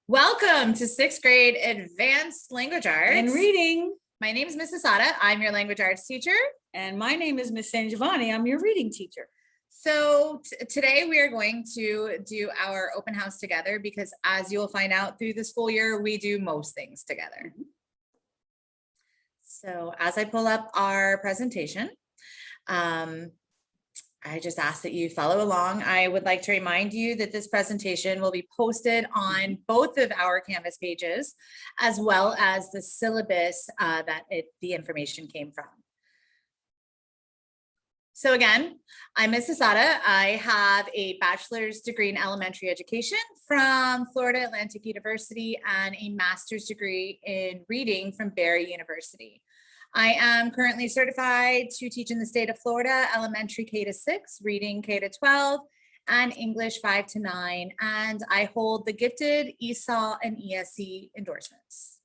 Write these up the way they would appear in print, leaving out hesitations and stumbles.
Welcome to sixth grade advanced language arts and reading. My name is Miss Asada. I'm your language arts teacher. And my name is Miss SanGiovanni. I'm your reading teacher. So today we are going to do our open house together because as you'll find out through the school year, we do most things together. So as I pull up our presentation, I just ask that you follow along. I would like to remind you that this presentation will be posted on both of our Canvas pages, as well as the syllabus that the information came from. So again, I'm Miss Asada. I have a bachelor's degree in elementary education from Florida Atlantic University and a master's degree in reading from Barry University. I am currently certified to teach in the state of Florida, elementary K to 6, reading K to 12, and English 5 to 9. And I hold the gifted ESOL and ESC endorsements.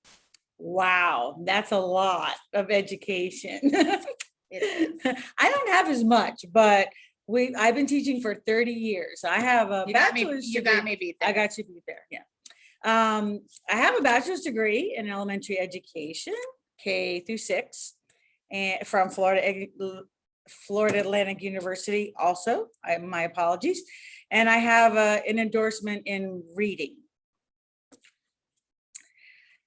Wow, that's a lot of education. It is. I don't have as much, but I've been teaching for 30 years. I have a bachelor's degree. You got me beat there. I got you beat there, yeah. I have a bachelor's degree in elementary education, K through 6, and from Florida Atlantic University also. My apologies. And I have an endorsement in reading.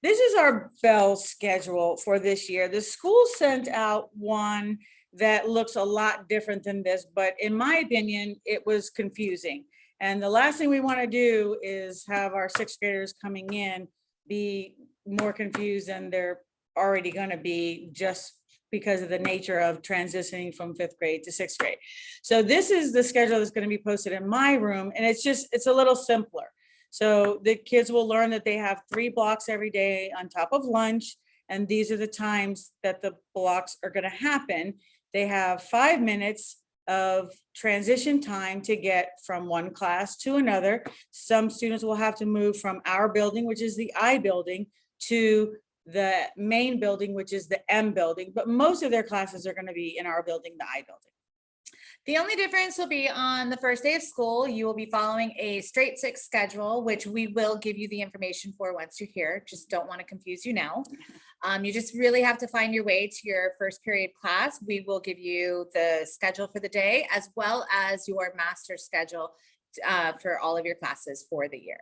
This is our bell schedule for this year. The school sent out one that looks a lot different than this, but in my opinion, it was confusing. And the last thing we want to do is have our sixth graders coming in be more confused than they're already going to be just because of the nature of transitioning from 5th grade to 6th grade. So this is the schedule that's going to be posted in my room, and it's a little simpler. So the kids will learn that they have 3 blocks every day on top of lunch, and these are the times that the blocks are going to happen. They have 5 minutes of transition time to get from one class to another. Some students will have to move from our building, which is the I building, to the main building, which is the M building, but most of their classes are going to be in our building, the I building. The only difference will be on the first day of school. You will be following a straight 6 schedule, which we will give you the information for once you're here. Just don't want to confuse you now. You just really have to find your way to your first period class. We will give you the schedule for the day, as well as your master schedule for all of your classes for the year.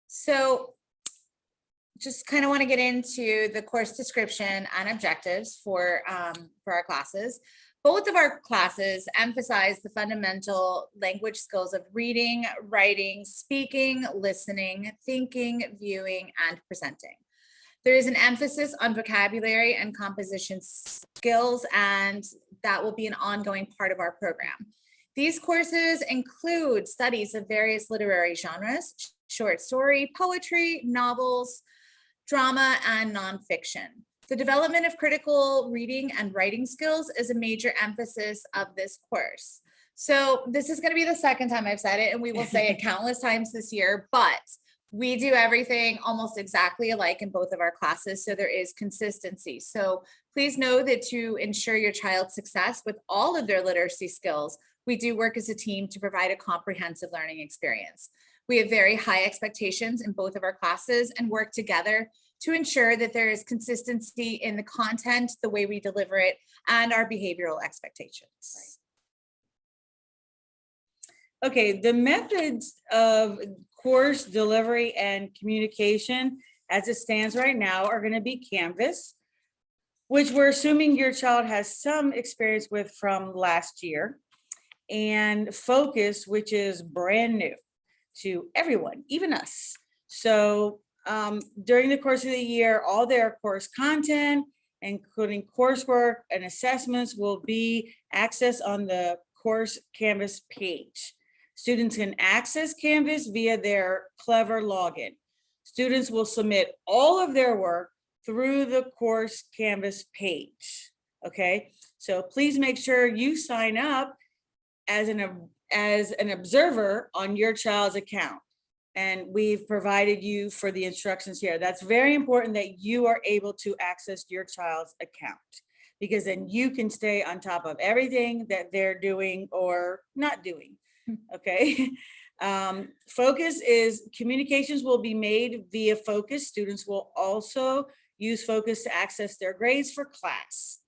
So just kind of want to get into the course description and objectives for our classes. Both of our classes emphasize the fundamental language skills of reading, writing, speaking, listening, thinking, viewing, and presenting. There is an emphasis on vocabulary and composition skills, and that will be an ongoing part of our program. These courses include studies of various literary genres, short story, poetry, novels, drama, and nonfiction. The development of critical reading and writing skills is a major emphasis of this course. So this is going to be the second time I've said it, and we will say it countless times this year, but we do everything almost exactly alike in both of our classes, so there is consistency. So please know that to ensure your child's success with all of their literacy skills, we do work as a team to provide a comprehensive learning experience. We have very high expectations in both of our classes and work together to ensure that there is consistency in the content, the way we deliver it, and our behavioral expectations. Okay, the methods of course delivery and communication as it stands right now are going to be Canvas, which we're assuming your child has some experience with from last year, and Focus, which is brand new to everyone, even us. So during the course of the year, all their course content, including coursework and assessments, will be accessed on the course Canvas page. Students can access Canvas via their Clever login. Students will submit all of their work through the course Canvas page. Okay, so please make sure you sign up as an observer on your child's account. And we've provided you for the instructions here. That's very important that you are able to access your child's account, because then you can stay on top of everything that they're doing or not doing. Okay. Focus is communications will be made via Focus. Students will also use Focus to access their grades for class.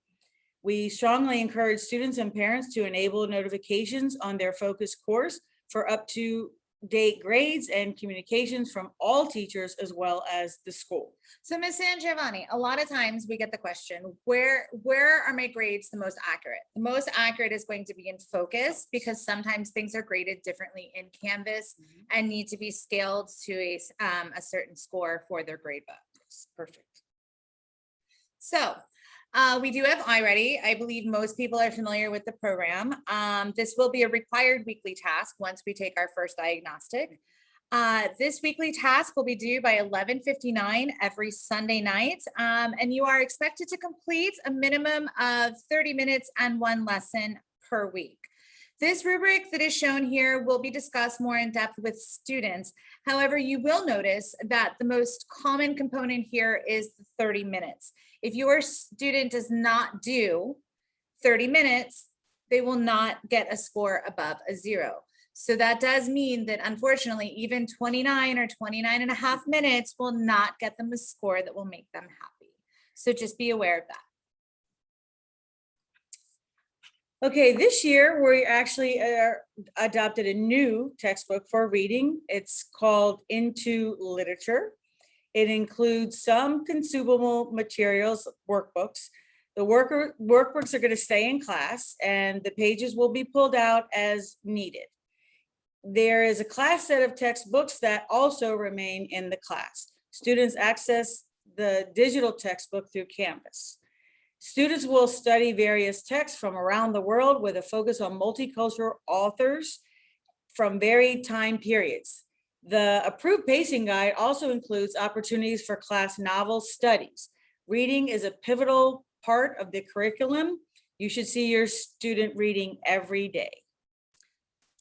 We strongly encourage students and parents to enable notifications on their Focus course for up-to-date grades and communications from all teachers as well as the school. So Ms. SanGiovanni, a lot of times we get the question, where are my grades the most accurate? The most accurate is going to be in Focus because sometimes things are graded differently in Canvas and need to be scaled to a certain score for their grade book. Perfect. So we do have iReady. I believe most people are familiar with the program. This will be a required weekly task once we take our first diagnostic. This weekly task will be due by 11:59 every Sunday night, and you are expected to complete a minimum of 30 minutes and one lesson per week. This rubric that is shown here will be discussed more in depth with students. However, you will notice that the most common component here is the 30 minutes. If your student does not do 30 minutes, they will not get a score above a 0. So that does mean that unfortunately, even 29 or 29 and a half minutes will not get them a score that will make them happy. So just be aware of that. Okay, this year we actually adopted a new textbook for reading. It's called Into Literature. It includes some consumable materials, workbooks. The workbooks are going to stay in class and the pages will be pulled out as needed. There is a class set of textbooks that also remain in the class. Students access the digital textbook through Canvas. Students will study various texts from around the world with a focus on multicultural authors from varied time periods. The approved pacing guide also includes opportunities for class novel studies. Reading is a pivotal part of the curriculum. You should see your student reading every day.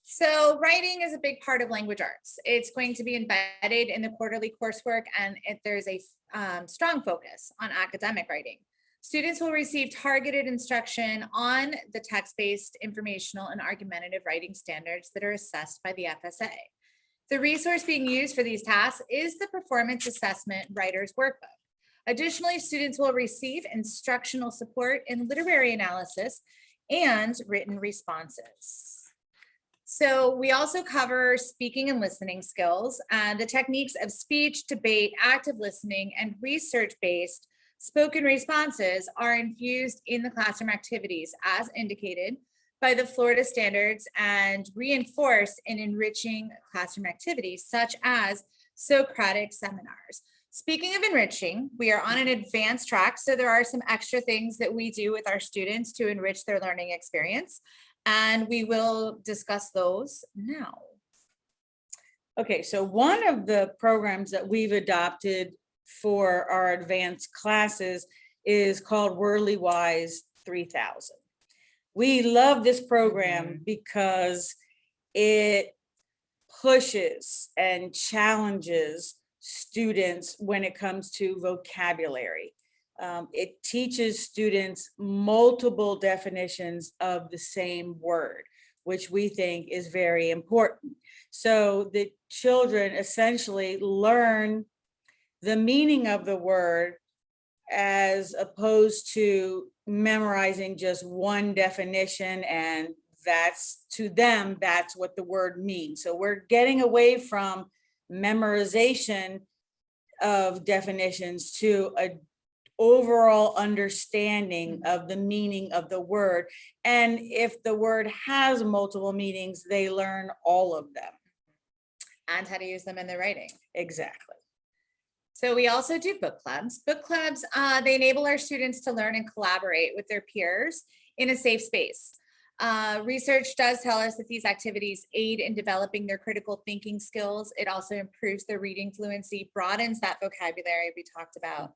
So writing is a big part of language arts. It's going to be embedded in the quarterly coursework, and there's a strong focus on academic writing. Students will receive targeted instruction on the text-based informational and argumentative writing standards that are assessed by the FSA. The resource being used for these tasks is the Performance Assessment Writer's Workbook. Additionally, students will receive instructional support in literary analysis and written responses. So we also cover speaking and listening skills, and the techniques of speech, debate, active listening, and research-based spoken responses are infused in the classroom activities as indicated by the Florida standards and reinforced in enriching classroom activities such as Socratic seminars. Speaking of enriching, we are on an advanced track, so there are some extra things that we do with our students to enrich their learning experience, and we will discuss those now. Okay, so one of the programs that we've adopted for our advanced classes is called Worldly Wise 3000. We love this program because it pushes and challenges students when it comes to vocabulary. It teaches students multiple definitions of the same word, which we think is very important. So the children essentially learn the meaning of the word as opposed to memorizing just one definition, and that's to them, that's what the word means. So we're getting away from memorization of definitions to a overall understanding of the meaning of the word. And if the word has multiple meanings, they learn all of them. And how to use them in their writing. Exactly. So we also do book clubs. Book clubs, they enable our students to learn and collaborate with their peers in a safe space. Research does tell us that these activities aid in developing their critical thinking skills. It also improves their reading fluency, broadens that vocabulary we talked about,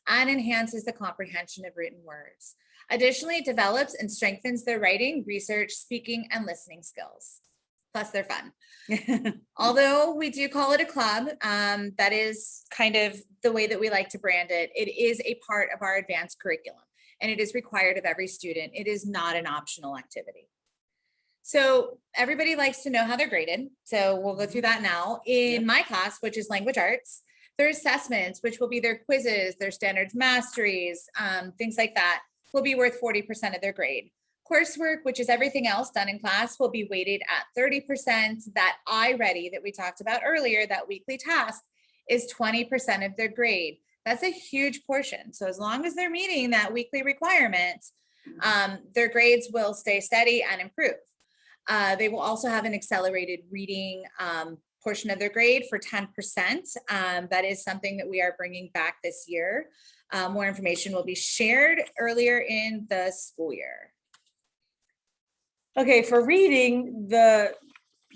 and enhances the comprehension of written words. Additionally, it develops and strengthens their writing, research, speaking, and listening skills. Plus they're fun. Although we do call it a club, that is kind of the way that we like to brand it. It is a part of our advanced curriculum, and it is required of every student. It is not an optional activity. So everybody likes to know how they're graded. So we'll go through that now. In my class, which is language arts, their assessments, which will be their quizzes, their standards masteries, things like that, will be worth 40% of their grade. Coursework, which is everything else done in class, will be weighted at 30%. That I-Ready that we talked about earlier, that weekly task, is 20% of their grade. That's a huge portion. So as long as they're meeting that weekly requirement, their grades will stay steady and improve. They will also have an accelerated reading portion of their grade for 10%. That is something that we are bringing back this year. More information will be shared earlier in the school year. Okay, for reading, the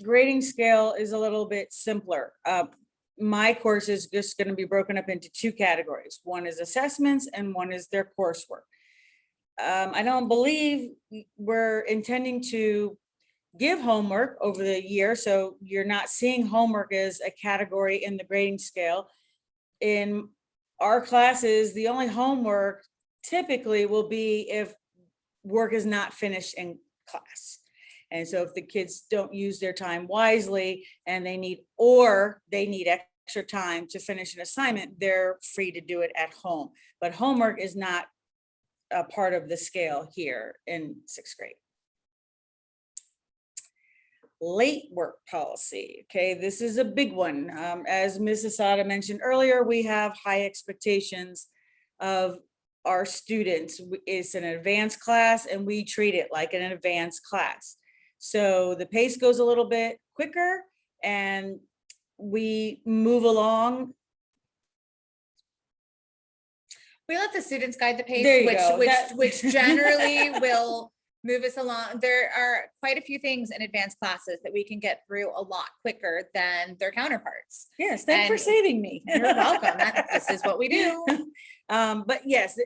grading scale is a little bit simpler. My course is just going to be broken up into two categories. One is assessments and one is their coursework. I don't believe we're intending to give homework over the year, so you're not seeing homework as a category in the grading scale. In our classes, the only homework typically will be if work is not finished in class. And so if the kids don't use their time wisely and they need extra time to finish an assignment, they're free to do it at home. But homework is not a part of the scale here in 6th grade. Late work policy. Okay, this is a big one. As Ms. Asada mentioned earlier, we have high expectations of our students. It's an advanced class and we treat it like an advanced class. So the pace goes a little bit quicker and we move along. We let the students guide the pace, There you go. which generally will move us along. There are quite a few things in advanced classes that we can get through a lot quicker than their counterparts. Yes, thanks for saving me. You're welcome. This is what we do. But yes,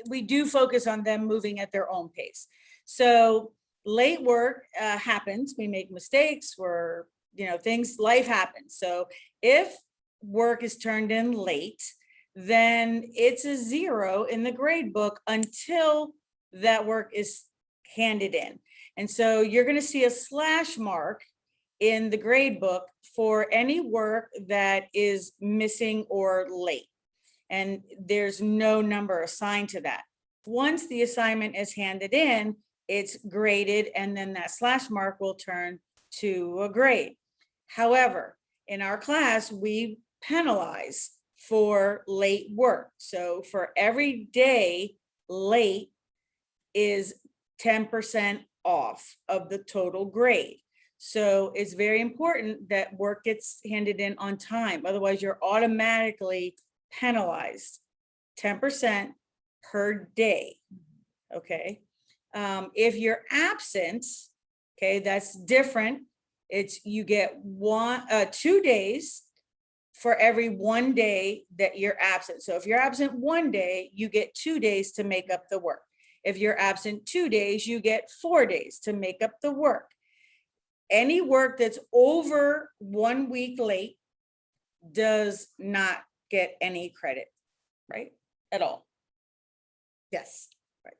we do focus on them moving at their own pace. So late work happens. We make mistakes. Life happens. So if work is turned in late, then it's a 0 in the grade book until that work is handed in. And so you're going to see a slash mark in the grade book for any work that is missing or late. And there's no number assigned to that. Once the assignment is handed in, it's graded, and then that slash mark will turn to a grade. However, in our class, we penalize for late work. So for every day late is 10% off of the total grade. So it's very important that work gets handed in on time. Otherwise, you're automatically penalized 10% per day. Okay. If you're absent, okay, that's different. You get 2 days for every 1 day that you're absent. So if you're absent 1 day, you get 2 days to make up the work. If you're absent 2 days, you get 4 days to make up the work. Any work that's over 1 week late does not get any credit, right? At all. Yes. Right.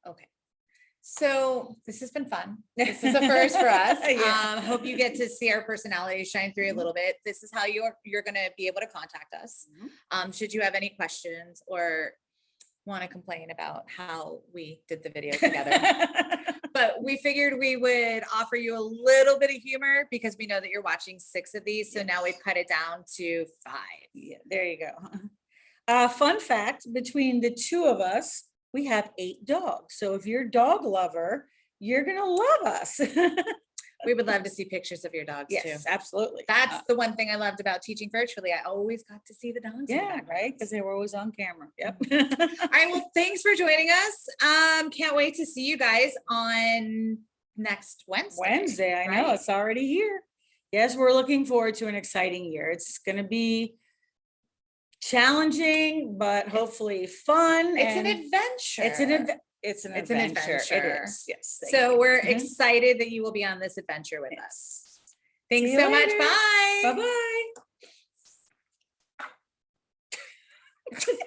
Okay. So this has been fun. This is a first for us. Yeah. Hope you get to see our personalities shine through a little bit. This is how you're going to be able to contact us. Should you have any questions or want to complain about how we did the video together. But we figured we would offer you a little bit of humor because we know that you're watching 6 of these. So now we've cut it down to 5. Yeah, there you go. Fun fact, between the two of us, we have 8 dogs. So if you're a dog lover, you're going to love us. We would love to see pictures of your dogs too. Yes, absolutely. That's the one thing I loved about teaching virtually. I always got to see the dogs. Yeah, right. Because they were always on camera. Yep. All right. Well, thanks for joining us. Can't wait to see you guys on next Wednesday. I know it's already here. Yes, we're looking forward to an exciting year. It's going to be challenging, but hopefully fun. It's an adventure. It's an adventure. It is. Yes. So we're excited that you will be on this adventure with us. Thanks so much. Bye. Bye-bye.